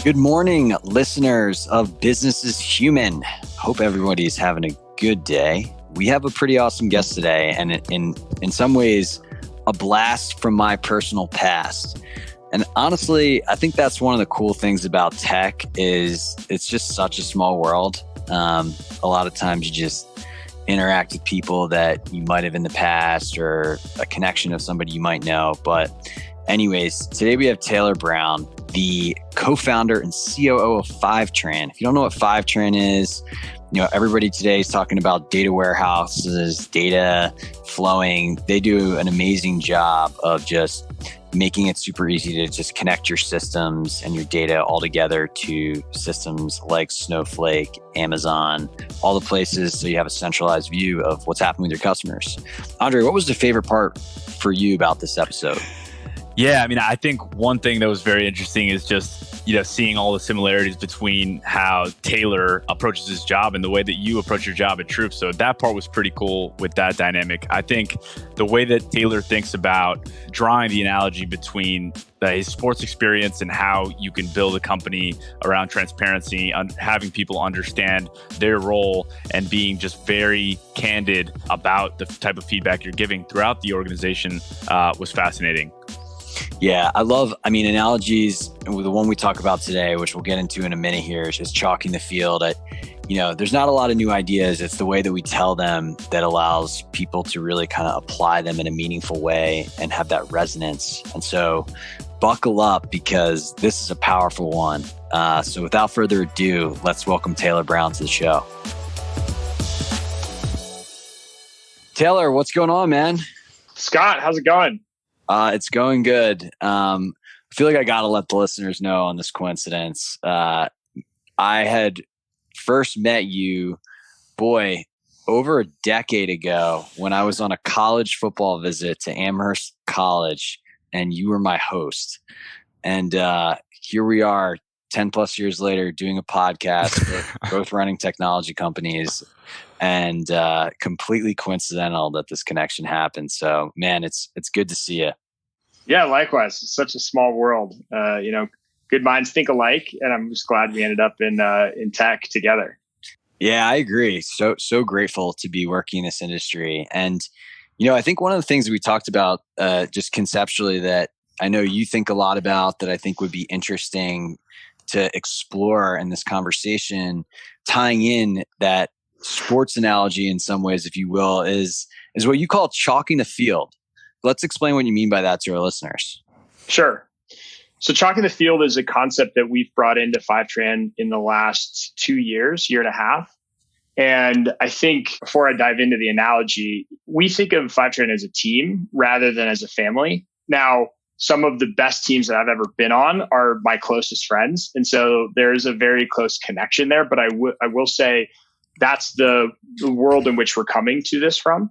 Good morning, listeners of Business is Human. Hope everybody's having a good day. We have a pretty awesome guest today, and in some ways, a blast from my personal past. And honestly, I think that's one of the cool things about tech is it's just such a small world. A lot of times you just interact with people that you might have in the past or a connection of somebody you might know. But anyways, today we have Taylor Brown, the co-founder and COO of Fivetran. If you don't know what Fivetran is, everybody today is talking about data warehouses, data flowing. They do an amazing job of just making it super easy to just connect your systems and your data all together to systems like Snowflake, Amazon, all the places so you have a centralized view of what's happening with your customers. Andrei, what was the favorite part for you about this episode? Yeah, I think one thing that was very interesting is just, seeing all the similarities between how Taylor approaches his job and the way that you approach your job at Troop. So that part was pretty cool with that dynamic. I think the way that Taylor thinks about drawing the analogy between his sports experience and how you can build a company around transparency, having people understand their role and being just very candid about the type of feedback you're giving throughout the organization was fascinating. Yeah, analogies. The one we talk about today, which we'll get into in a minute here, is just chalking the field. There's not a lot of new ideas. It's the way that we tell them that allows people to really kind of apply them in a meaningful way and have that resonance. And so buckle up because this is a powerful one. So without further ado, let's welcome Taylor Brown to the show. Taylor, what's going on, man? Scott, how's it going? It's going good. I feel like I got to let the listeners know on this coincidence. I had first met you, over a decade ago when I was on a college football visit to Amherst College, and you were my host. And here we are 10 plus years later doing a podcast, both running technology companies. And completely coincidental that this connection happened. So, man, it's good to see you. Yeah, likewise. It's such a small world. Good minds think alike, and I'm just glad we ended up in tech together. Yeah, I agree. So grateful to be working in this industry. And I think one of the things we talked about just conceptually that I know you think a lot about that I think would be interesting to explore in this conversation, tying in that sports analogy in some ways, if you will, is what you call chalking the field. Let's explain what you mean by that to our listeners. Sure. So chalking the field is a concept that we've brought into Fivetran in the last 2 years, year and a half. And I think before I dive into the analogy, we think of Fivetran as a team rather than as a family. Now, some of the best teams that I've ever been on are my closest friends. And so there's a very close connection there. But I will say, that's the world in which we're coming to this from.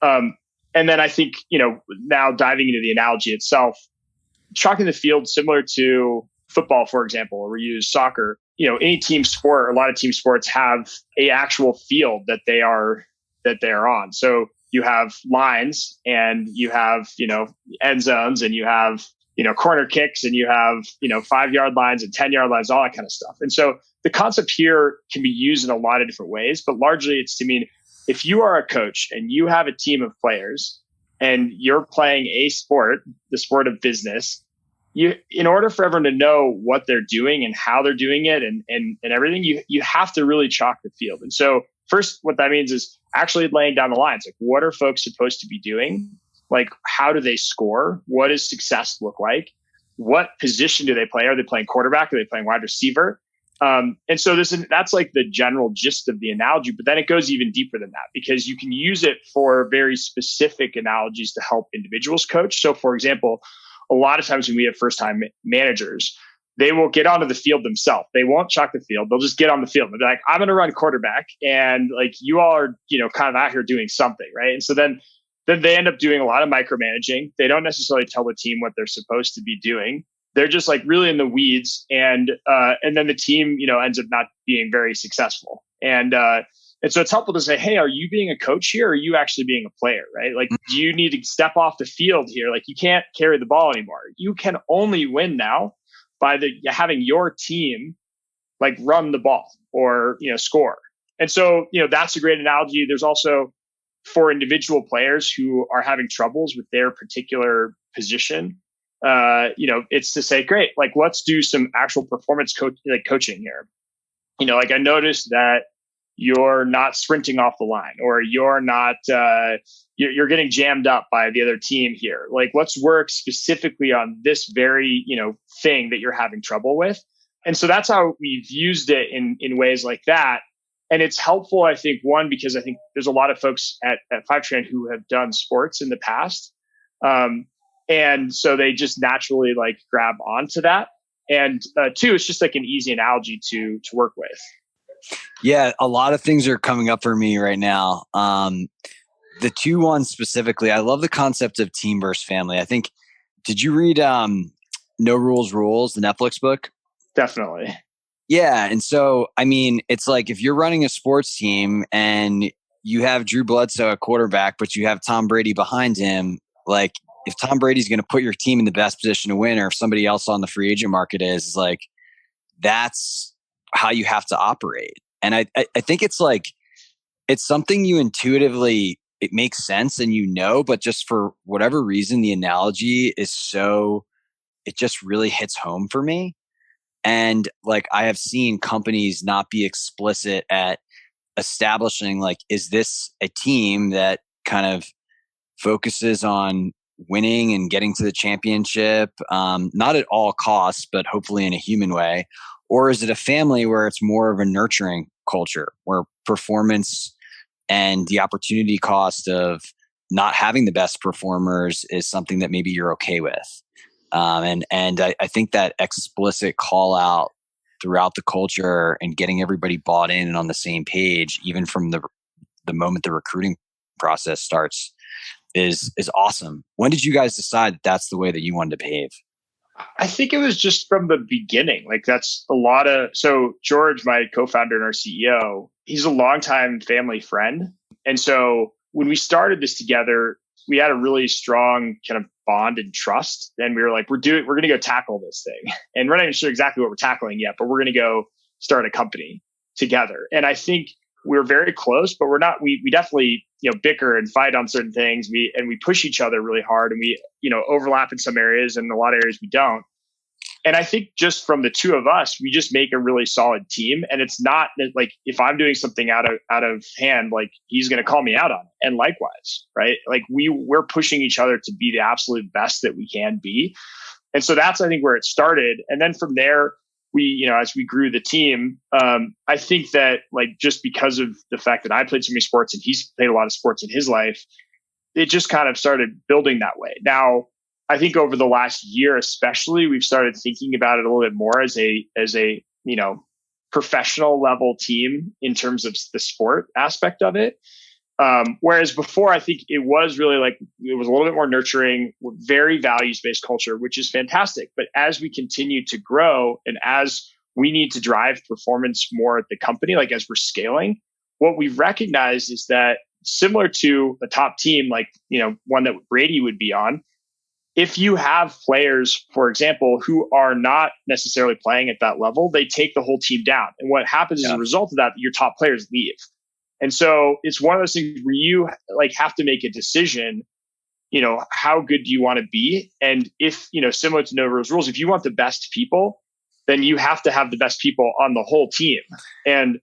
And then I think, now diving into the analogy itself, chalking the field similar to football, for example, or we use soccer, any team sport, or a lot of team sports have a actual field that they are on. So you have lines and you have, end zones and you have, corner kicks and you have, 5-yard lines and 10-yard lines, all that kind of stuff. And so the concept here can be used in a lot of different ways, but largely it's to mean if you are a coach and you have a team of players and you're playing a sport, the sport of business, in order for everyone to know what they're doing and how they're doing it and everything, you have to really chalk the field. And so first, what that means is actually laying down the lines. Like, what are folks supposed to be doing? Like, how do they score? What does success look like? What position do they play? Are they playing quarterback? Are they playing wide receiver? And so that's like the general gist of the analogy, but then it goes even deeper than that because you can use it for very specific analogies to help individuals coach. So for example, a lot of times when we have first-time managers, they will get onto the field themselves. They won't chalk the field. They'll just get on the field. They'll be like, I'm going to run quarterback. And like, you all are, kind of out here doing something. Right. And so then they end up doing a lot of micromanaging. They don't necessarily tell the team what they're supposed to be doing. They're just like really in the weeds. And then the team, ends up not being very successful. And so it's helpful to say, hey, are you being a coach here? Or are you actually being a player? Right. Like, do you need to step off the field here? Like, you can't carry the ball anymore. You can only win now by having your team like run the ball or, score. And so, that's a great analogy. There's also for individual players who are having troubles with their particular position, it's to say, great, like let's do some actual performance coaching here. Like I noticed that you're not sprinting off the line, or you're not, you're getting jammed up by the other team here. Like, let's work specifically on this very, thing that you're having trouble with. And so that's how we've used it in ways like that. And it's helpful, I think, one, because I think there's a lot of folks at Fivetran who have done sports in the past. And so they just naturally like grab onto that. And two, it's just like an easy analogy to work with. Yeah, a lot of things are coming up for me right now. The two ones specifically, I love the concept of team versus family. I think, did you read No Rules Rules, the Netflix book? Definitely. Yeah. And so, I mean, it's like if you're running a sports team and you have Drew Bledsoe at quarterback, but you have Tom Brady behind him, like if Tom Brady's going to put your team in the best position to win, or if somebody else on the free agent market is, like, that's how you have to operate. And I think it's like, it's something you intuitively, it makes sense and but just for whatever reason, the analogy is it just really hits home for me. And like, I have seen companies not be explicit at establishing, like, is this a team that kind of focuses on winning and getting to the championship, not at all costs, but hopefully in a human way? Or is it a family where it's more of a nurturing culture, where performance and the opportunity cost of not having the best performers is something that maybe you're okay with? And I think that explicit call out throughout the culture and getting everybody bought in and on the same page, even from the moment the recruiting process starts, is awesome. When did you guys decide that that's the way that you wanted to behave? I think it was just from the beginning. Like that's so George, my co-founder and our CEO, he's a longtime family friend. And so when we started this together, we had a really strong kind of bond and trust. And we were like, we're going to go tackle this thing. And we're not even sure exactly what we're tackling yet, but we're going to go start a company together. And I think we're very close, but we're not, we definitely, bicker and fight on certain things. We push each other really hard, and we, overlap in some areas, and a lot of areas we don't. And I think just from the two of us, we just make a really solid team. And it's not like if I'm doing something out of hand, like he's going to call me out on it. And likewise, right? Like we're pushing each other to be the absolute best that we can be. And so that's, I think, where it started. And then from there, we, as we grew the team, I think that like, just because of the fact that I played so many sports and he's played a lot of sports in his life, it just kind of started building that way. Now, I think over the last year, especially, we've started thinking about it a little bit more as a professional level team in terms of the sport aspect of it. Whereas before, I think it was really like, it was a little bit more nurturing, very values-based culture, which is fantastic. But as we continue to grow and as we need to drive performance more at the company, like as we're scaling, what we've recognized is that similar to a top team, like, one that Brady would be on, if you have players, for example, who are not necessarily playing at that level, they take the whole team down. And what happens as a result of that, your top players leave. And so it's one of those things where you like have to make a decision, how good do you want to be? And if, similar to No Rules, if you want the best people, then you have to have the best people on the whole team. And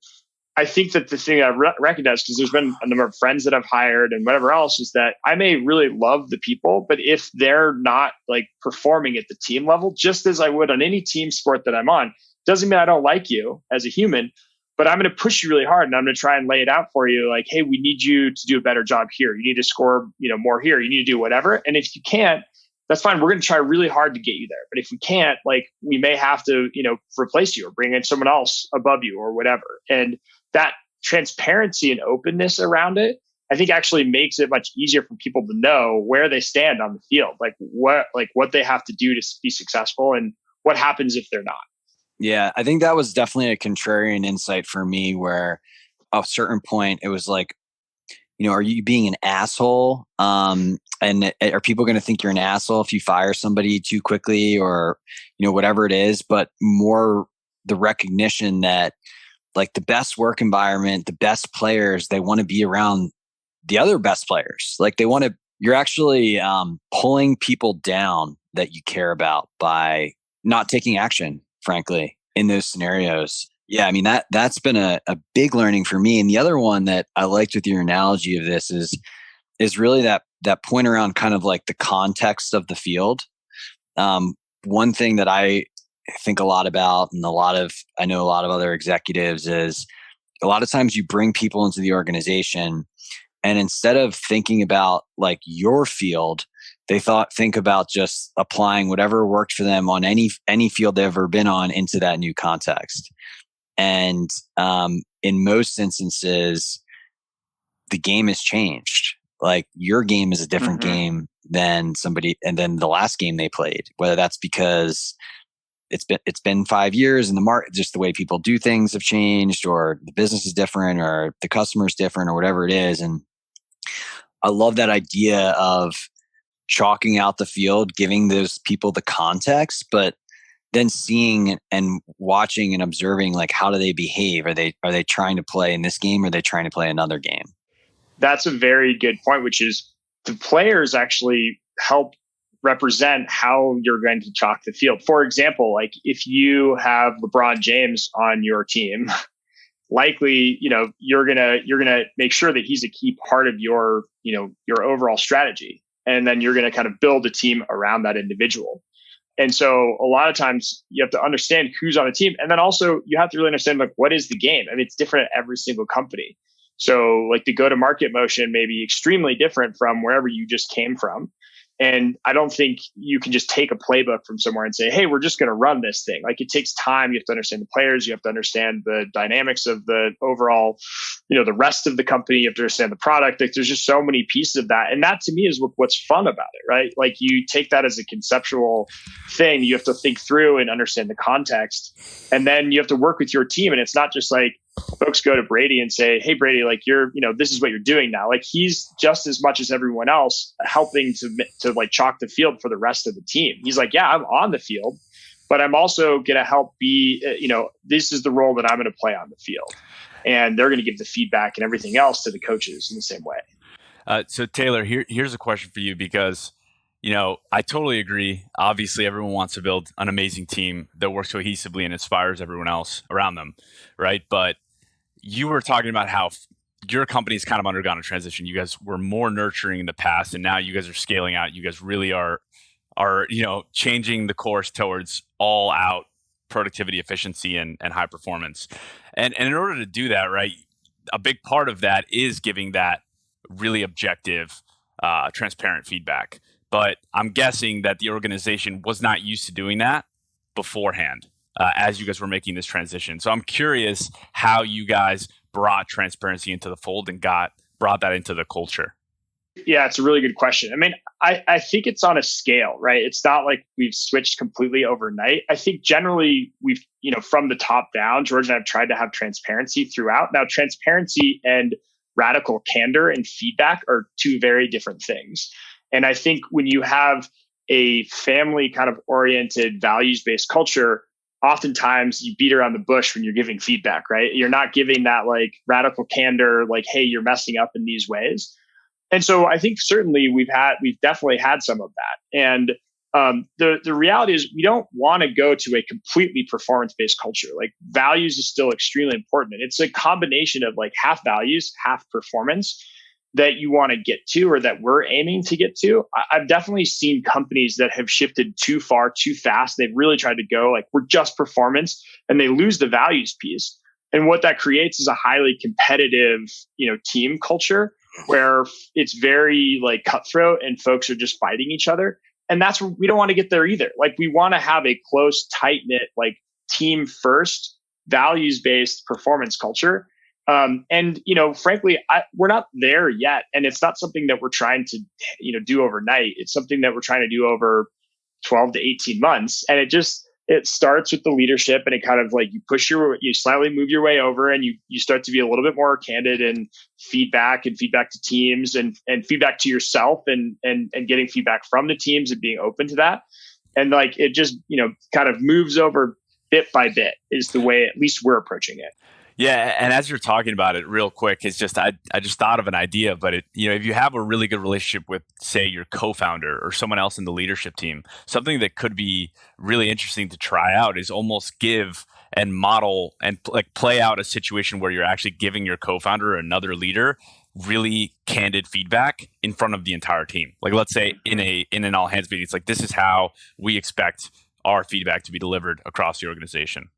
I think that the thing I recognize, because there's been a number of friends that I've hired and whatever else, is that I may really love the people, but if they're not like performing at the team level, just as I would on any team sport that I'm on, doesn't mean I don't like you as a human, but I'm going to push you really hard and I'm going to try and lay it out for you. Like, hey, we need you to do a better job here. You need to score, more here. You need to do whatever. And if you can't, that's fine. We're going to try really hard to get you there. But if we can't, like, we may have to, replace you or bring in someone else above you or whatever. And that transparency and openness around it, I think actually makes it much easier for people to know where they stand on the field, like what they have to do to be successful and what happens if they're not. Yeah, I think that was definitely a contrarian insight for me, where at a certain point it was like, are you being an asshole? And are people going to think you're an asshole if you fire somebody too quickly, or, whatever it is, but more the recognition that like the best work environment, the best players, they want to be around the other best players. Like you're actually pulling people down that you care about by not taking action, frankly, in those scenarios. Yeah, I mean, that's been a big learning for me. And the other one that I liked with your analogy of this is really that point around kind of like the context of the field. One thing that I think a lot about, and I know a lot of other executives, is a lot of times you bring people into the organization, and instead of thinking about like your field, they think about just applying whatever worked for them on any field they've ever been on into that new context. And in most instances, the game has changed. Like your game is a different game than the last game they played, whether that's because it's been 5 years and the market, just the way people do things have changed, or the business is different, or the customer is different, or whatever it is. And I love that idea of chalking out the field, giving those people the context, but then seeing and watching and observing, like, how do they behave? Are they trying to play in this game, or are they trying to play another game? That's a very good point, which is the players actually help represent how you're going to chalk the field. For example, like if you have LeBron James on your team, likely, you're going to make sure that he's a key part of your overall strategy. And then you're going to kind of build a team around that individual. And so a lot of times you have to understand who's on the team. And then also you have to really understand, like, what is the game? I mean, it's different at every single company. So like the go-to-market motion may be extremely different from wherever you just came from. And I don't think you can just take a playbook from somewhere and say, hey, we're just going to run this thing. Like, it takes time. You have to understand the players. You have to understand the dynamics of the overall, the rest of the company. You have to understand the product. Like, there's just so many pieces of that. And that to me is what's fun about it, right? Like, you take that as a conceptual thing. You have to think through and understand the context. And then you have to work with your team. And it's not just like folks go to Brady and say, hey, Brady, like, this is what you're doing now. Like, he's just as much as everyone else helping to like chalk the field for the rest of the team. He's like, yeah, I'm on the field, but I'm also going to help be, this is the role that I'm going to play on the field. And they're going to give the feedback and everything else to the coaches in the same way. So Taylor, here's a question for you, because, I totally agree. Obviously, everyone wants to build an amazing team that works cohesively and inspires everyone else around them, right? But you were talking about how your company's kind of undergone a transition. You guys were more nurturing in the past, and now you guys are scaling out. You guys really are changing the course towards all out productivity, efficiency, and high performance. And in order to do that, right, a big part of that is giving that really objective, transparent feedback. But I'm guessing that the organization was not used to doing that beforehand, as you guys were making this transition. So I'm curious how you guys brought transparency into the fold and brought that into the culture. Yeah, it's a really good question. I mean, I think it's on a scale, right? It's not like we've switched completely overnight. I think generally we've, from the top down, George and I have tried to have transparency throughout. Now, transparency and radical candor and feedback are two very different things. And I think when you have a family kind of oriented, values-based culture, oftentimes you beat around the bush when you're giving feedback, right? You're not giving that like radical candor, like, hey, you're messing up in these ways. And so I think certainly we've definitely had some of that. And the reality is we don't want to go to a completely performance-based culture. Like, values is still extremely important. And it's a combination of like half values, half performance that you want to get to, or that we're aiming to get to. I've definitely seen companies that have shifted too far, too fast. They've really tried to go like, we're just performance, and they lose the values piece. And what that creates is a highly competitive, team culture where it's very like cutthroat and folks are just fighting each other. And that's where we don't want to get there either. Like, we want to have a close, tight knit, like team first, values based performance culture. And frankly, we're not there yet. And it's not something that we're trying to, do overnight. It's something that we're trying to do over 12 to 18 months. And it starts with the leadership, and it kind of like you slightly move your way over, and you start to be a little bit more candid and feedback to teams and feedback to yourself and getting feedback from the teams and being open to that. And like, it just, kind of moves over bit by bit is the way at least we're approaching it. Yeah, and as you're talking about it, real quick, it's just I just thought of an idea, but if you have a really good relationship with, say, your co-founder or someone else in the leadership team, something that could be really interesting to try out is almost give and model and like play out a situation where you're actually giving your co-founder or another leader really candid feedback in front of the entire team. Like, let's say in an all hands meeting, it's like, this is how we expect our feedback to be delivered across the organization.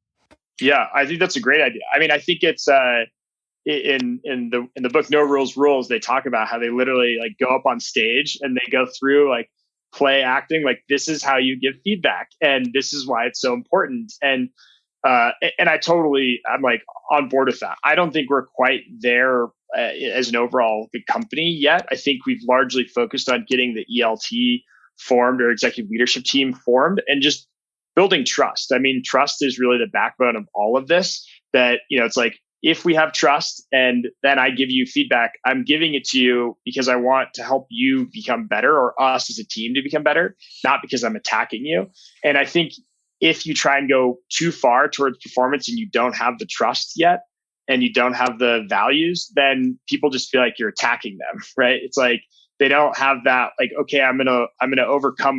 Yeah, I think that's a great idea. I mean, I think it's in the book No Rules, they talk about how they literally like go up on stage and they go through like play acting, like this is how you give feedback and this is why it's so important. And I'm like on board with that. I don't think we're quite there as an overall big company yet. I think we've largely focused on getting the ELT formed or executive leadership team formed and just building trust. I mean, trust is really the backbone of all of this. That, it's like, if we have trust and then I give you feedback, I'm giving it to you because I want to help you become better or us as a team to become better, not because I'm attacking you. And I think if you try and go too far towards performance and you don't have the trust yet and you don't have the values, then people just feel like you're attacking them, right? It's like they don't have that, like, okay, I'm gonna overcome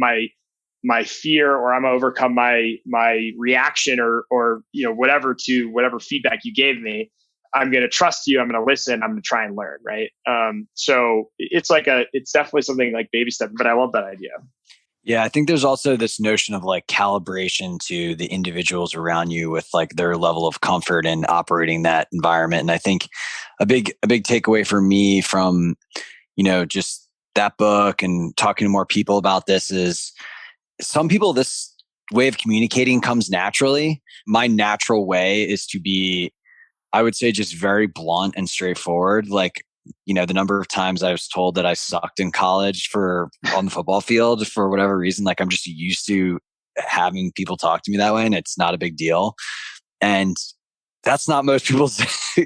my fear, or I'm gonna overcome my reaction or whatever to whatever feedback you gave me. I'm gonna trust you. I'm gonna listen. I'm gonna try and learn. Right. So it's definitely something like baby stepping, but I love that idea. Yeah, I think there's also this notion of like calibration to the individuals around you with like their level of comfort in operating that environment. And I think a big takeaway for me from, just that book and talking to more people about this is, some people, this way of communicating comes naturally. My natural way is to be, I would say, just very blunt and straightforward. Like, the number of times I was told that I sucked in college on the football field for whatever reason, like I'm just used to having people talk to me that way, and it's not a big deal. And that's not most people's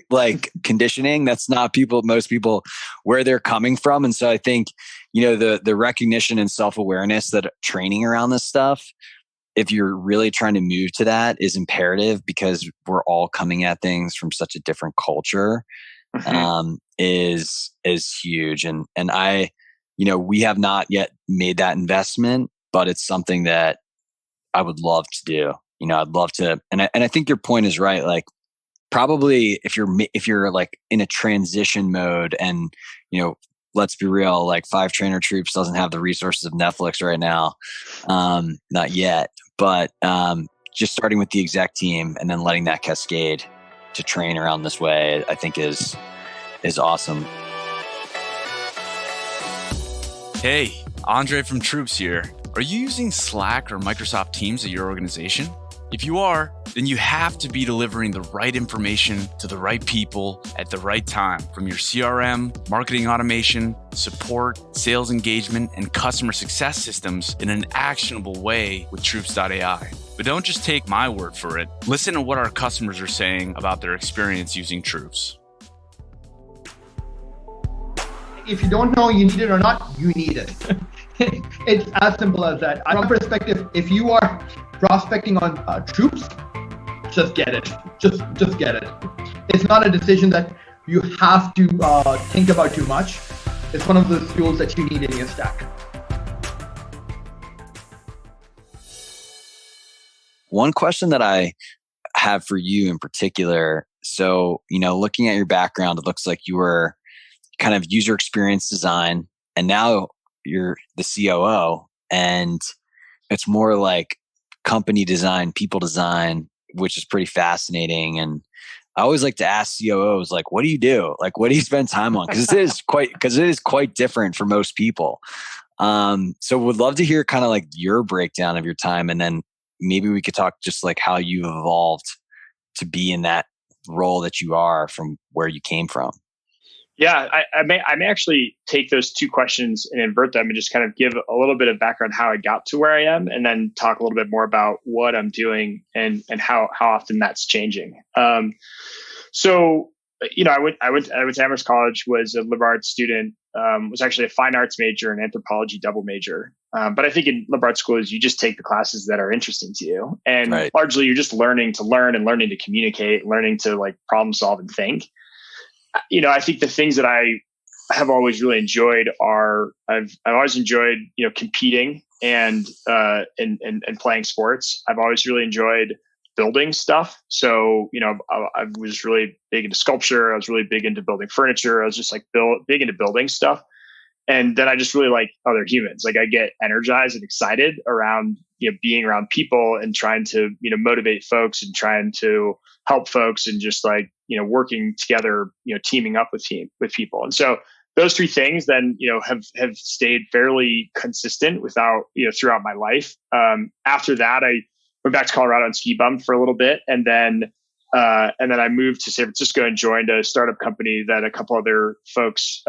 like conditioning. That's not most people where they're coming from. And so I think, the recognition and self-awareness that training around this stuff, if you're really trying to move to that, is imperative because we're all coming at things from such a different culture, is huge. And I, we have not yet made that investment, but it's something that I would love to do. I'd love to. And I think your point is right. Like, probably if you're like in a transition mode and, let's be real, like Fivetran or Troops doesn't have the resources of Netflix right now. Not yet, but just starting with the exec team and then letting that cascade to train around this way, I think is awesome. Hey, Andrei from Troops here. Are you using Slack or Microsoft Teams at your organization? If you are, then you have to be delivering the right information to the right people at the right time, from your CRM, marketing automation, support, sales engagement, and customer success systems in an actionable way with Troops.ai. But don't just take my word for it. Listen to what our customers are saying about their experience using Troops. If you don't know you need it or not, you need it. It's as simple as that. From my perspective, if you are prospecting on Troops, just get it. Just get it. It's not a decision that you have to think about too much. It's one of those tools that you need in your stack. One question that I have for you in particular, so, looking at your background, it looks like you were kind of user experience design, and now you're the COO, and it's more like company design, people design, which is pretty fascinating. And I always like to ask COOs, like, what do you do? Like, what do you spend time on? Because it is quite different for most people. So would love to hear kind of like your breakdown of your time, and then maybe we could talk just like how you've evolved to be in that role that you are from where you came from. Yeah, I may actually take those two questions and invert them and just kind of give a little bit of background how I got to where I am, and then talk a little bit more about what I'm doing and how often that's changing. So I went to Amherst College, was a liberal arts student, was actually a fine arts major and anthropology double major. But I think in liberal arts schools, you just take the classes that are interesting to you, and Right. largely you're just learning to learn and learning to communicate, learning to like problem solve and think. I think the things that I have always really enjoyed are I've always enjoyed competing and playing sports. I've always really enjoyed building stuff. So I was really big into sculpture. I was really big into building furniture. I was just like big into building stuff. And then I just really like other humans. Like I get energized and excited around being around people and trying to motivate folks and trying to help folks and just like working together, teaming up with people. And so those three things then have stayed fairly consistent throughout my life. After that, I went back to Colorado and ski bummed for a little bit, and then I moved to San Francisco and joined a startup company that a couple other folks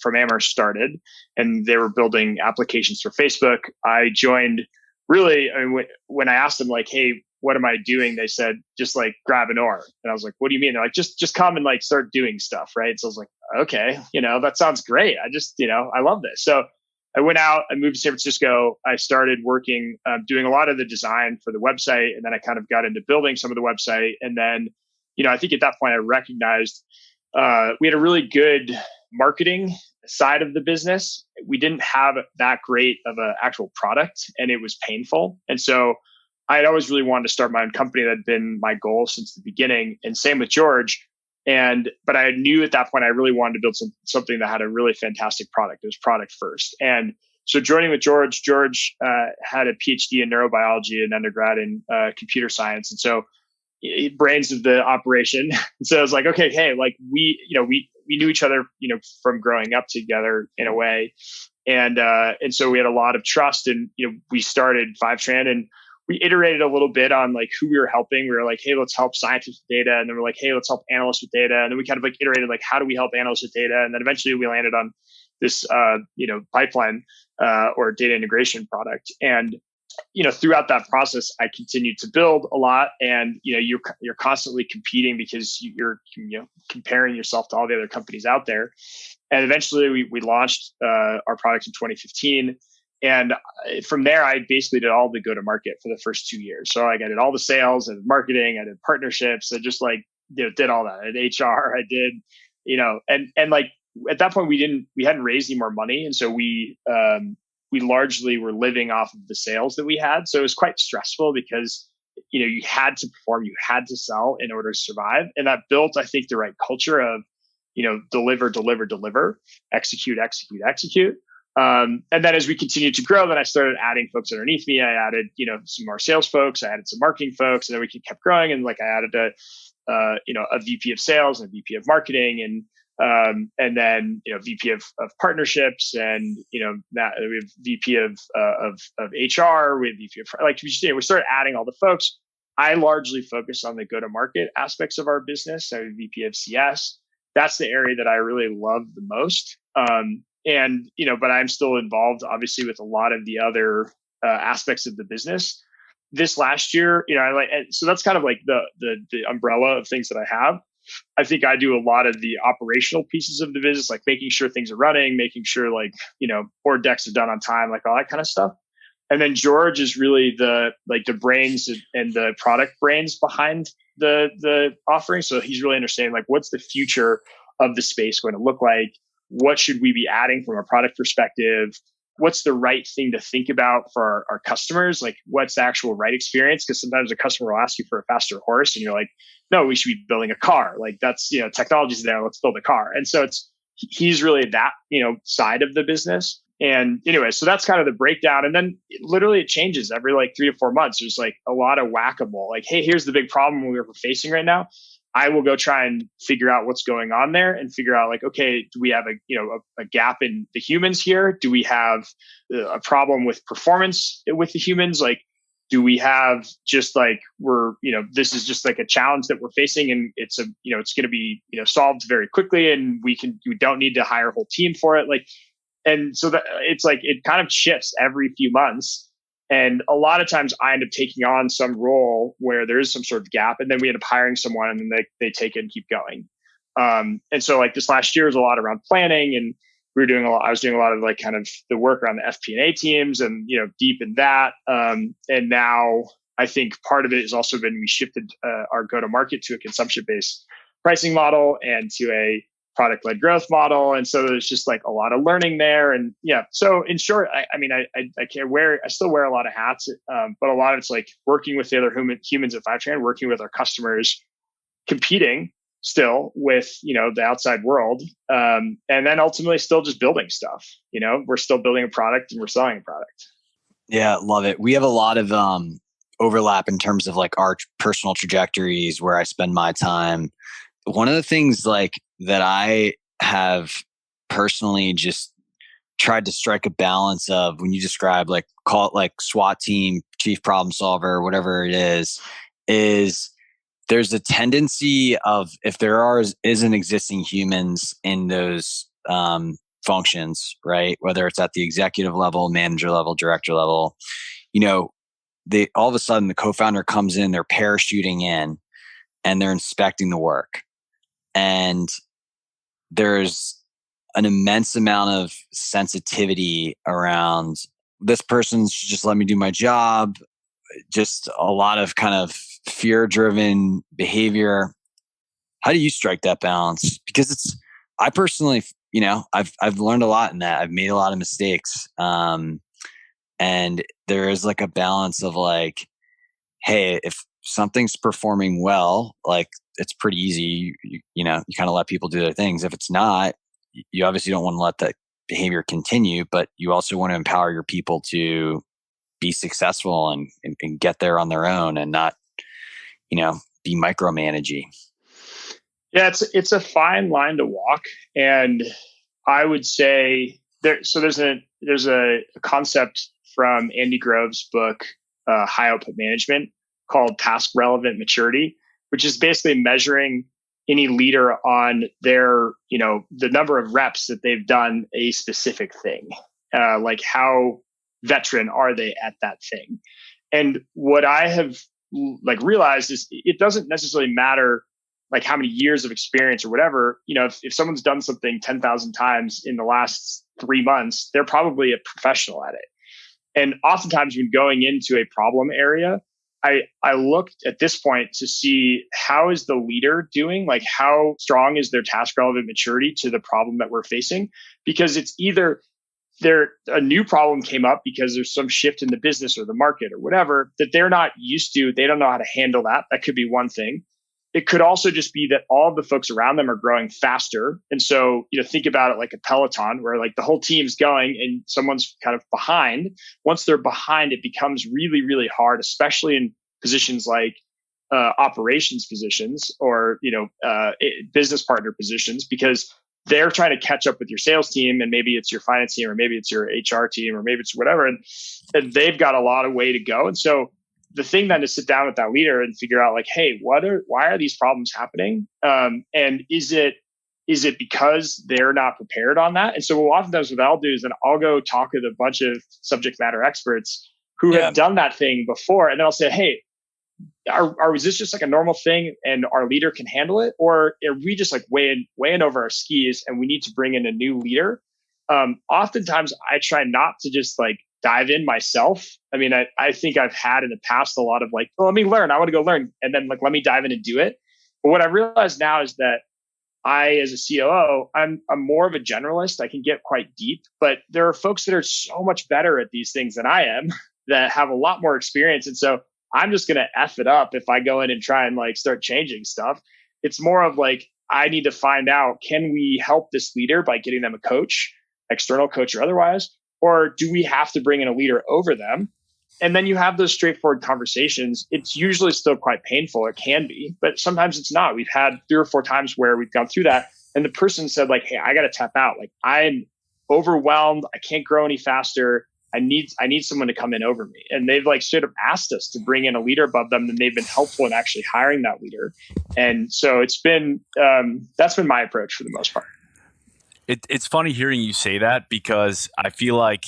from Amherst started, and they were building applications for Facebook. I joined when I asked them like, "Hey, what am I doing?" They said, "Just like grab an oar." And I was like, "What do you mean?" They're like, "Just come and like start doing stuff." Right. So I was like, "Okay, that sounds great. I love this." So I went out, I moved to San Francisco. I started working, doing a lot of the design for the website. And then I kind of got into building some of the website. And then, I think at that point I recognized we had a really good marketing side of the business. We didn't have that great of an actual product, and it was painful. And so I had always really wanted to start my own company. That had been my goal since the beginning. And same with George. But I knew at that point I really wanted to build something that had a really fantastic product. It was product first. And so joining with George had a PhD in neurobiology and undergrad in computer science. And so brains of the operation. So I was like, okay, hey, like we knew each other, from growing up together in a way. And so we had a lot of trust, and, we started Fivetran, and we iterated a little bit on like who we were helping. We were like, hey, let's help scientists with data. And then we're like, hey, let's help analysts with data. And then we kind of like iterated, like, how do we help analysts with data? And then eventually we landed on this, pipeline or data integration product. And, throughout that process, I continued to build a lot. And, you're constantly competing because you're comparing yourself to all the other companies out there. And eventually we launched our product in 2015. And from there, I basically did all the go-to-market for the first 2 years. So like I did all the sales, I did marketing, I did partnerships, I just like did all that. I did HR, I did, and like at that point we hadn't raised any more money, and so we largely were living off of the sales that we had. So it was quite stressful because you had to perform, you had to sell in order to survive, and that built, I think, the right culture of deliver, execute. And then as we continued to grow, then I started adding folks underneath me. I added, some more sales folks. I added some marketing folks, and then we kept growing. And like I added a VP of sales and a VP of marketing, and then VP of partnerships, and that we have VP of HR. We have VP of we started adding all the folks. I largely focus on the go-to-market aspects of our business. So VP of CS. That's the area that I really love the most. But I'm still involved, obviously, with a lot of the other aspects of the business. This last year, so that's kind of like the umbrella of things that I have. I think I do a lot of the operational pieces of the business, like making sure things are running, making sure board decks are done on time, like all that kind of stuff. And then George is really the brains and the product brains behind the offering. So he's really understanding like what's the future of the space going to look like. What should we be adding from a product perspective? What's the right thing to think about for our customers? Like, what's the actual right experience? Because sometimes a customer will ask you for a faster horse, and you're like, no, we should be building a car. Like that's, technology's there. Let's build a car. And so he's really that, side of the business. And anyway, so that's kind of the breakdown. And then literally it changes every like 3 to 4 months. There's like a lot of whack-a-mole. Like, hey, here's the big problem we're facing right now. I will go try and figure out what's going on there and figure out like, okay, do we have a gap in the humans here? Do we have a problem with performance with the humans? Like, Do we have just like this is just like a challenge that we're facing, and it's it's going to be solved very quickly, and we don't need to hire a whole team for it. Like, and so that it's like it kind of shifts every few months. And a lot of times I end up taking on some role where there is some sort of gap, and then we end up hiring someone, and then they take it and keep going. And so like this last year was a lot around planning, and I was doing a lot of like kind of the work around the FP&A teams and, deep in that. And now I think part of it has also been we shifted our go-to-market to a consumption-based pricing model and to a product-led growth model. And so there's just like a lot of learning there. And yeah, so in short, I still wear a lot of hats, but a lot of it's like working with the other humans at Fivetran, working with our customers, competing still with, the outside world. And then ultimately still just building stuff, we're still building a product and we're selling a product. Yeah. Love it. We have a lot of overlap in terms of like our personal trajectories where I spend my time. One of the things like that I have personally just tried to strike a balance of when you describe like call it like SWAT team, chief problem solver, whatever it is there's a tendency of if there isn't existing humans in those functions, right? Whether it's at the executive level, manager level, director level, they all of a sudden the co-founder comes in, they're parachuting in and they're inspecting the work. And there's an immense amount of sensitivity around this person should just let me do my job. Just a lot of kind of fear-driven behavior. How do you strike that balance? Because I personally, I've learned a lot in that. I've made a lot of mistakes. And there is like a balance of like, hey, if something's performing well, like it's pretty easy. You kind of let people do their things. If it's not, you obviously don't want to let that behavior continue, but you also want to empower your people to be successful and get there on their own and not, be micromanaging. Yeah, it's a fine line to walk. And I would say there's a concept from Andy Grove's book, High Output Management, called task relevant maturity, which is basically measuring any leader on their, the number of reps that they've done a specific thing. Like how veteran are they at that thing? And what I have realized is it doesn't necessarily matter like how many years of experience or whatever. If someone's done something 10,000 times in the last 3 months, they're probably a professional at it. And oftentimes when going into a problem area, I looked at this point to see how is the leader doing, like how strong is their task relevant maturity to the problem that we're facing? Because it's either a new problem came up because there's some shift in the business or the market or whatever that they're not used to. They don't know how to handle that. That could be one thing. It could also just be that all of the folks around them are growing faster. And so, think about it like a Peloton where like the whole team's going and someone's kind of behind. Once they're behind, it becomes really, really hard, especially in positions like operations positions or, business partner positions, because they're trying to catch up with your sales team, and maybe it's your finance team, or maybe it's your HR team, or maybe it's whatever. And they've got a lot of way to go. And so the thing then is sit down with that leader and figure out like, hey, why are these problems happening? And is it because they're not prepared on that? And so oftentimes what I'll do is then I'll go talk with a bunch of subject matter experts who have done that thing before. And then I'll say, hey, is this just like a normal thing and our leader can handle it? Or are we just like way in over our skis and we need to bring in a new leader? Oftentimes I try not to just like dive in myself. I mean, I think I've had in the past a lot of like, well, let me learn. I want to go learn. And then like, let me dive in and do it. But what I realize now is that I, as a COO, I'm more of a generalist. I can get quite deep, but there are folks that are so much better at these things than I am that have a lot more experience. And so I'm just going to F it up if I go in and try and like start changing stuff. It's more of like, I need to find out, can we help this leader by getting them a coach, external coach or otherwise, or do we have to bring in a leader over them? And then you have those straightforward conversations. It's usually still quite painful. It can be, but sometimes it's not. We've had 3 or 4 times where we've gone through that and the person said like, hey, I got to tap out. Like I'm overwhelmed. I can't grow any faster. I need someone to come in over me. And they've like straight up asked us to bring in a leader above them, and they've been helpful in actually hiring that leader. And so it's been, that's been my approach for the most part. It's funny hearing you say that, because I feel like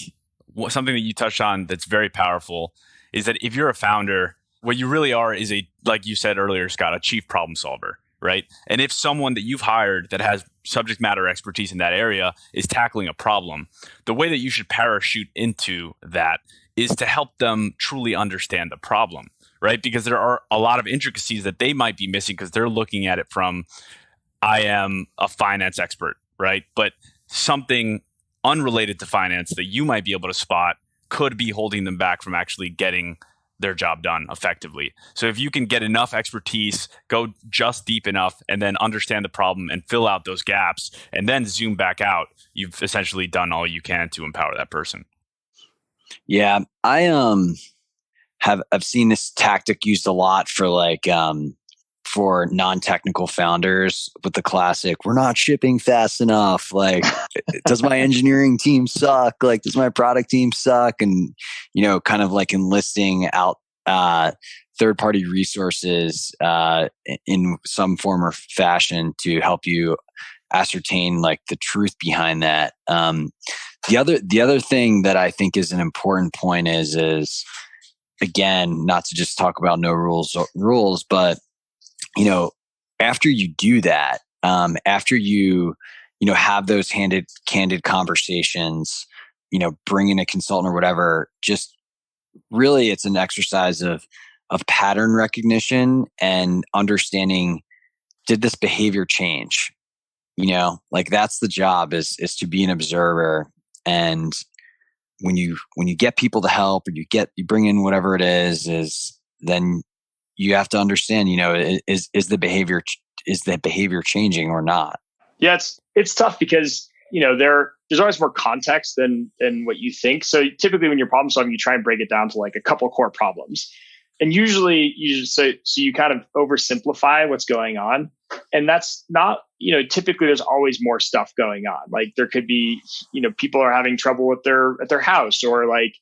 something that you touched on that's very powerful is that if you're a founder, what you really are is like you said earlier, Scott, a chief problem solver, right? And if someone that you've hired that has subject matter expertise in that area is tackling a problem, the way that you should parachute into that is to help them truly understand the problem, right? Because there are a lot of intricacies that they might be missing because they're looking at it from, I am a finance expert, right? But something unrelated to finance that you might be able to spot could be holding them back from actually getting their job done effectively. So if you can get enough expertise, go just deep enough, and then understand the problem and fill out those gaps, and then zoom back out, you've essentially done all you can to empower that person. Yeah, I've seen this tactic used a lot for for non-technical founders with the classic, we're not shipping fast enough. Like, does my engineering team suck? Like, does my product team suck? And, kind of like enlisting out third-party resources in some form or fashion to help you ascertain like the truth behind that. The other thing that I think is an important point is again, not to just talk about no rules, but after you do that, after you have those candid conversations, bring in a consultant or whatever, just really it's an exercise of pattern recognition and understanding, did this behavior change? Like that's the job is to be an observer. And when you get people to help, or you bring in whatever it is then you have to understand, is the behavior changing or not? Yeah, it's tough because there's always more context than what you think. So typically when you're problem solving, you try and break it down to like a couple core problems, and usually so you kind of oversimplify what's going on, and that's not typically there's always more stuff going on. Like there could be people are having trouble at their house, or like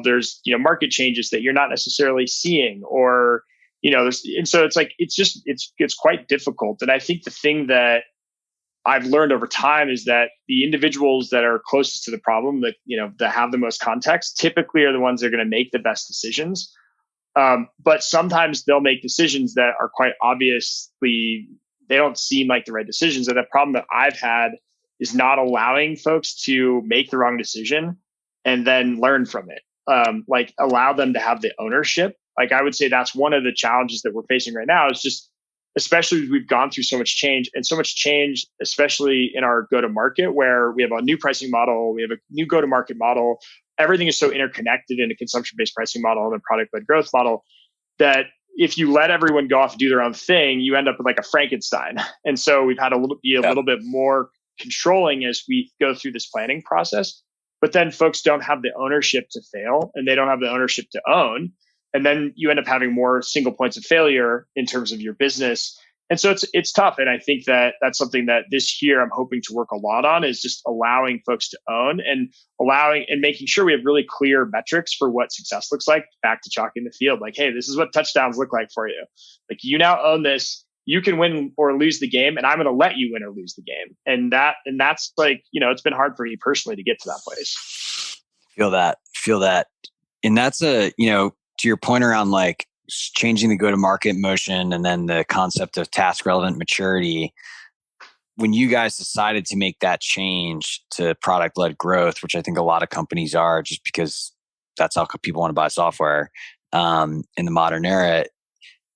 there's market changes that you're not necessarily seeing, or and so it's like it's quite difficult. And I think the thing that I've learned over time is that the individuals that are closest to the problem, that that have the most context, typically are the ones that are going to make the best decisions. But sometimes they'll make decisions that are quite obviously, they don't seem like the right decisions. And the problem that I've had is not allowing folks to make the wrong decision and then learn from it. Like allow them to have the ownership. Like I would say that's one of the challenges that we're facing right now, is just, especially as we've gone through so much change, especially in our go-to-market, where we have a new pricing model, we have a new go-to-market model. Everything is so interconnected in a consumption-based pricing model and a product-led growth model that if you let everyone go off and do their own thing, you end up with like a Frankenstein. And so we've had to be a little bit more controlling as we go through this planning process. But then folks don't have the ownership to fail, and they don't have the ownership to own. And then you end up having more single points of failure in terms of your business. And so it's tough. And I think that that's something that this year I'm hoping to work a lot on, is just allowing folks to own and making sure we have really clear metrics for what success looks like, back to chalking the field. Like, hey, this is what touchdowns look like for you. Like, you now own this. You can win or lose the game, and I'm going to let you win or lose the game. And that's like, it's been hard for me personally to get to that place. Feel that. And that's to your point around like changing the go-to-market motion, and then the concept of task relevant maturity. When you guys decided to make that change to product-led growth, which I think a lot of companies are, just because that's how people want to buy software in the modern era,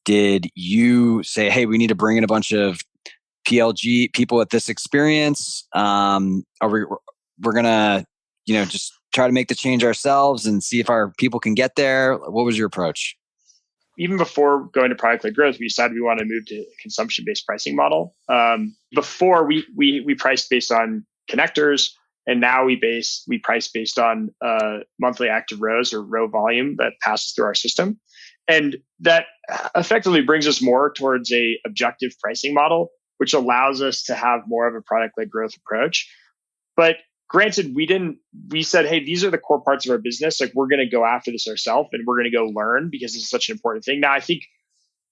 did you say, hey, we need to bring in a bunch of PLG people with this experience? We're going to, just try to make the change ourselves and see if our people can get there? What was your approach? Even before going to product-led growth, we decided we want to move to a consumption-based pricing model. Before we priced based on connectors, and now we price based on monthly active rows, or row volume that passes through our system. And that effectively brings us more towards a objective pricing model, which allows us to have more of a product-led growth approach. But granted, we said, hey, these are the core parts of our business. Like, we're going to go after this ourselves and we're going to go learn because this is such an important thing. Now, I think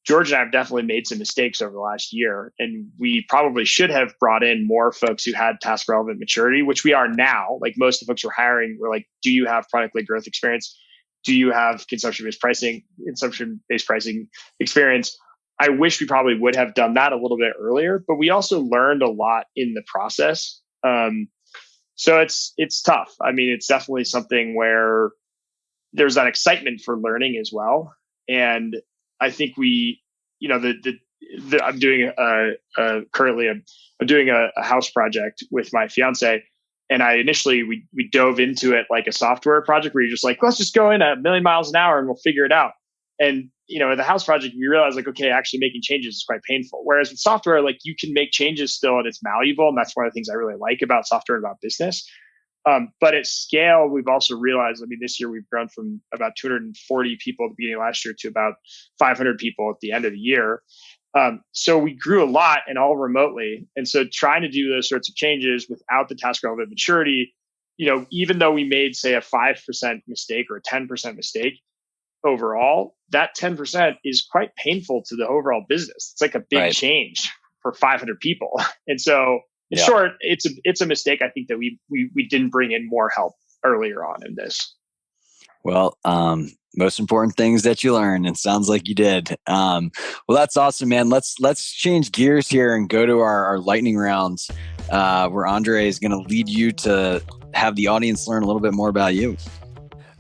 George and I have definitely made some mistakes over the last year, and we probably should have brought in more folks who had task relevant maturity, which we are now. Like, most of the folks we're hiring, we're like, do you have product-led growth experience? Do you have consumption-based pricing experience? I wish we probably would have done that a little bit earlier, but we also learned a lot in the process. So it's tough. I mean, it's definitely something where there's that excitement for learning as well. And I think I'm doing currently I'm doing a house project with my fiance. And we dove into it like a software project where you're just like, let's just go in at 1,000,000 miles an hour and we'll figure it out. And, the house project, we realized like, okay, actually making changes is quite painful. Whereas with software, like, you can make changes still and it's malleable. And that's one of the things I really like about software and about business. But at scale, we've also realized, this year we've grown from about 240 people at the beginning of last year to about 500 people at the end of the year. So we grew a lot and all remotely. And so trying to do those sorts of changes without the task relevant maturity, even though we made, say, a 5% mistake or a 10% mistake overall, that 10% is quite painful to the overall business. It's like a big change for 500 people. And so in short, it's a mistake. I think that we didn't bring in more help earlier on in this. Well, most important things that you learned, and sounds like you did. Well, that's awesome, man. Let's change gears here and go to our lightning rounds, where Andrei is going to lead you to have the audience learn a little bit more about you.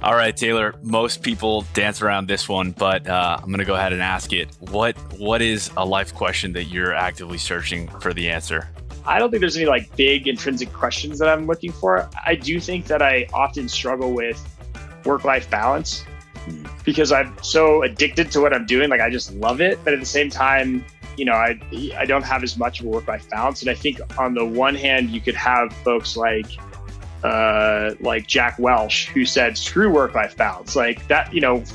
All right, Taylor, most people dance around this one, but I'm going to go ahead and ask it. What is a life question that you're actively searching for the answer? I don't think there's any like big intrinsic questions that I'm looking for. I do think that I often struggle with work-life balance because I'm so addicted to what I'm doing. Like, I just love it. But at the same time, I don't have as much of a work-life balance. And I think on the one hand, you could have folks like Jack Welch, who said, screw work-life balance. Like that,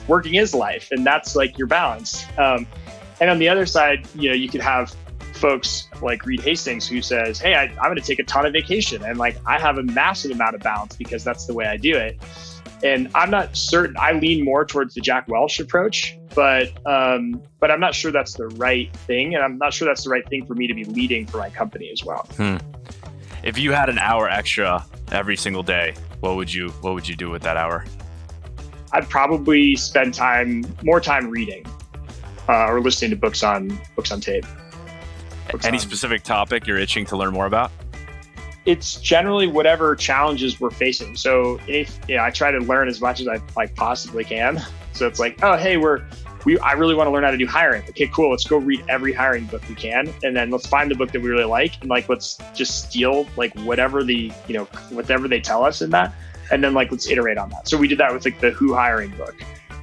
working is life, and that's like your balance. And on the other side, you could have folks like Reed Hastings, who says, hey, I'm going to take a ton of vacation. And like, I have a massive amount of balance because that's the way I do it. And I'm not certain. I lean more towards the Jack Welch approach, but I'm not sure that's the right thing. And I'm not sure that's the right thing for me to be leading for my company as well. If you had an hour extra every single day, what would you do with that hour? I'd probably spend more time reading or listening to books on tape. Any specific topic you're itching to learn more about? It's generally whatever challenges we're facing. So I try to learn as much as I possibly can. So it's like, oh, hey, I really want to learn how to do hiring. Okay, cool. Let's go read every hiring book we can. And then let's find the book that we really like. And like, let's just steal like whatever whatever they tell us in that. And then like, let's iterate on that. So we did that with like the Who Hiring book.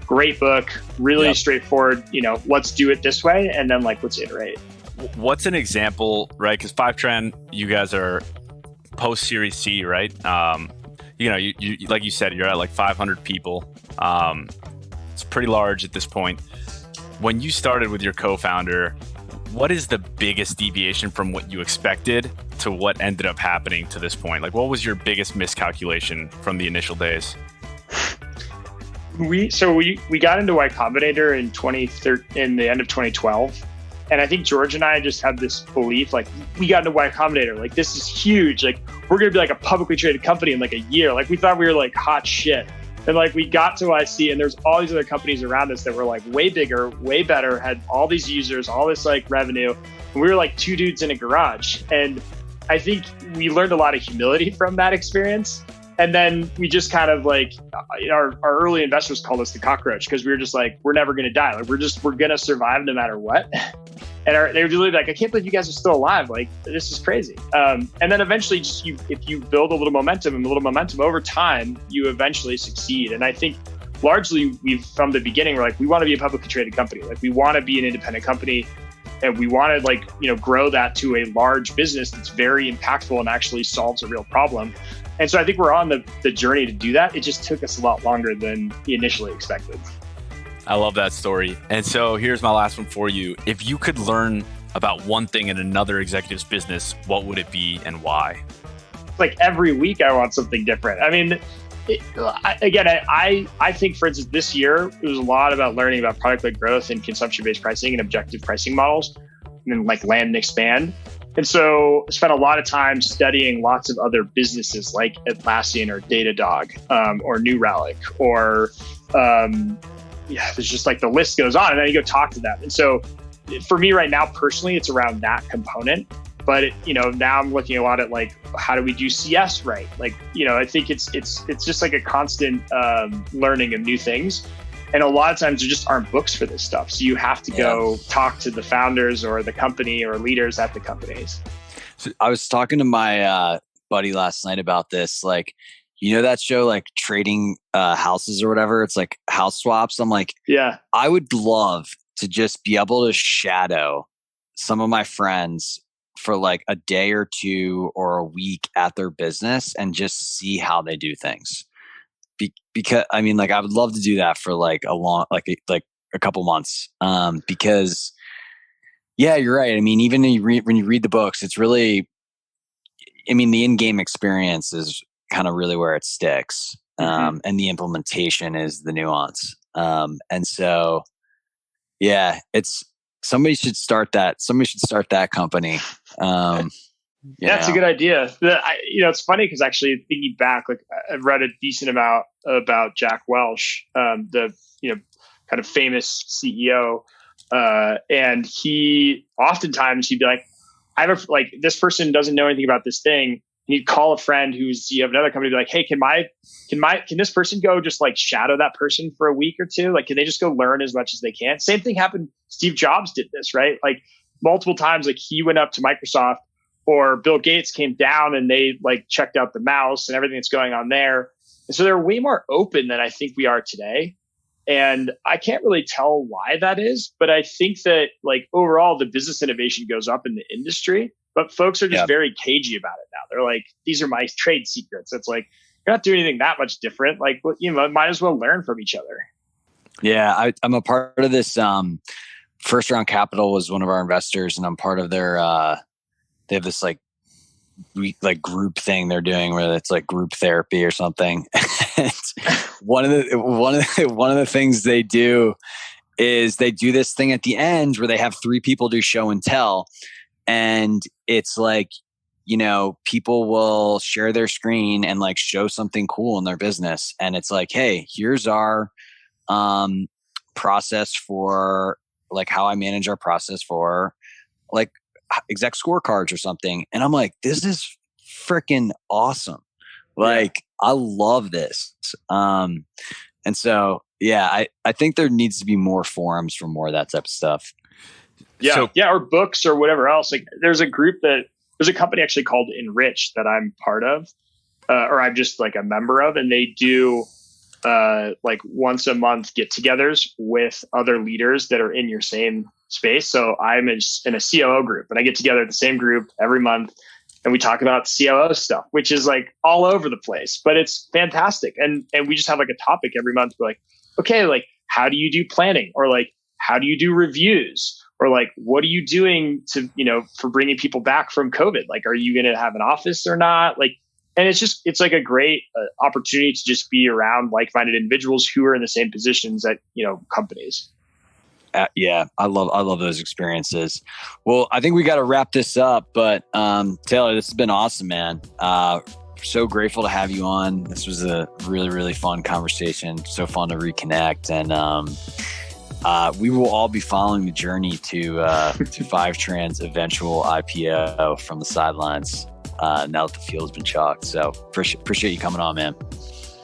Great book, really straightforward, let's do it this way. And then like, let's iterate. What's an example, right? Because Fivetran, you guys are post Series C, right? You like you said, you're at like 500 people. It's pretty large at this point. When you started with your co-founder, what is the biggest deviation from what you expected to what ended up happening to this point? Like, what was your biggest miscalculation from the initial days? We got into Y Combinator in the end of 2012. And I think George and I just had this belief, like, we got into Y Combinator, like, this is huge. Like, we're going to be like a publicly traded company in like a year. Like, we thought we were like hot shit. And like, we got to YC and there's all these other companies around us that were like way bigger, way better, had all these users, all this like revenue. And we were like two dudes in a garage. And I think we learned a lot of humility from that experience. And then we just kind of like, our early investors called us the cockroach because we were just like, we're never going to die. Like, we're going to survive no matter what. And they were really like, I can't believe you guys are still alive. Like, this is crazy. And then eventually if you build a little momentum over time, you eventually succeed. And I think largely from the beginning, we're like, we want to be a publicly traded company. Like, we want to be an independent company. And we want to grow that to a large business that's very impactful and actually solves a real problem. And so I think we're on the journey to do that. It just took us a lot longer than we initially expected. I love that story. And so here's my last one for you. If you could learn about one thing in another executive's business, what would it be and why? like every week I want something different. I mean, I think, for instance, this year, it was a lot about learning about product-led growth and consumption-based pricing and objective pricing models, and then like land and expand. And so I spent a lot of time studying lots of other businesses like Atlassian or Datadog, or New Relic, or there's just like the list goes on, and then you go talk to them. And so for me right now, personally, it's around that component. But now I'm looking a lot at like, how do we do CS right? Like, I think it's just like a constant learning of new things. And a lot of times there just aren't books for this stuff. So you have to go talk to the founders or the company or leaders at the companies. So I was talking to my buddy last night about this. Like, that show, like Trading Houses or whatever? It's like house swaps. I'm like, yeah, I would love to just be able to shadow some of my friends for like a day or two or a week at their business and just see how they do things. Because I mean, like, I would love to do that for like a long, like a couple months. Because yeah, you're right. I mean, even when you read the books, it's really, I mean, the in-game experience is kind of really where it sticks. And the implementation is the nuance. And so, yeah, somebody should start that. Somebody should start that company. Yeah, it's a good idea. It's funny because actually thinking back, like I've read a decent amount about Jack Welch, the kind of famous CEO, and he oftentimes he'd be like, this person doesn't know anything about this thing. And he'd call a friend who's CEO of another company, be like, hey, can this person go just like shadow that person for a week or two? Like, can they just go learn as much as they can? Same thing happened. Steve Jobs did this, right? Like multiple times, like he went up to Microsoft, or Bill Gates came down and they like checked out the mouse and everything that's going on there. And so they're way more open than I think we are today. And I can't really tell why that is, but I think that like overall the business innovation goes up in the industry, but folks are just very cagey about it now. They're like, these are my trade secrets. It's like, you're not doing anything that much different. Like, might as well learn from each other. Yeah. I'm a part of this. First Round Capital was one of our investors, and I'm part of their, they have this like group thing they're doing where it's like group therapy or something. And one of the things they do is they do this thing at the end where they have 3 people do show and tell. And it's like, people will share their screen and like show something cool in their business. And it's like, hey, here's our process for like how I manage our process for like exec scorecards or something. And I'm like, this is freaking awesome. Like, I love this. And so, yeah, I think there needs to be more forums for more of that type of stuff. Yeah. Or books or whatever else. Like there's a company actually called Enrich that I'm part of, or I'm just like a member of, and they do like once a month get-togethers with other leaders that are in your same space. So I'm in a COO group, and I get together at the same group every month, and we talk about COO stuff, which is like all over the place, but it's fantastic. And we just have like a topic every month. We're like, okay, like how do you do planning, or like how do you do reviews, or like what are you doing to for bringing people back from COVID? Like, are you going to have an office or not? Like, and it's like a great opportunity to just be around like-minded individuals who are in the same positions at companies. Yeah, I love those experiences. Well, I think we got to wrap this up, but Taylor, this has been awesome, man. So grateful to have you on. This was a really, really fun conversation. So fun to reconnect, and we will all be following the journey to Fivetran's eventual IPO from the sidelines. Now that the field's been chalked. So appreciate you coming on, man.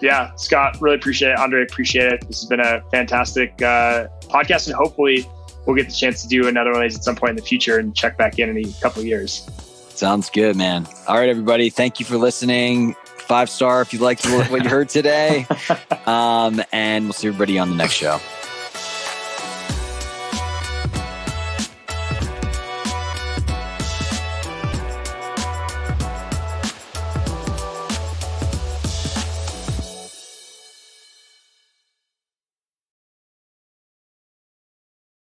Yeah, Scott, really appreciate it. Andrei, appreciate it. This has been a fantastic podcast, and hopefully we'll get the chance to do another one of these at some point in the future and check back in a couple of years. Sounds good, man. All right, everybody. Thank you for listening. 5-star if you liked what you heard today. And we'll see everybody on the next show.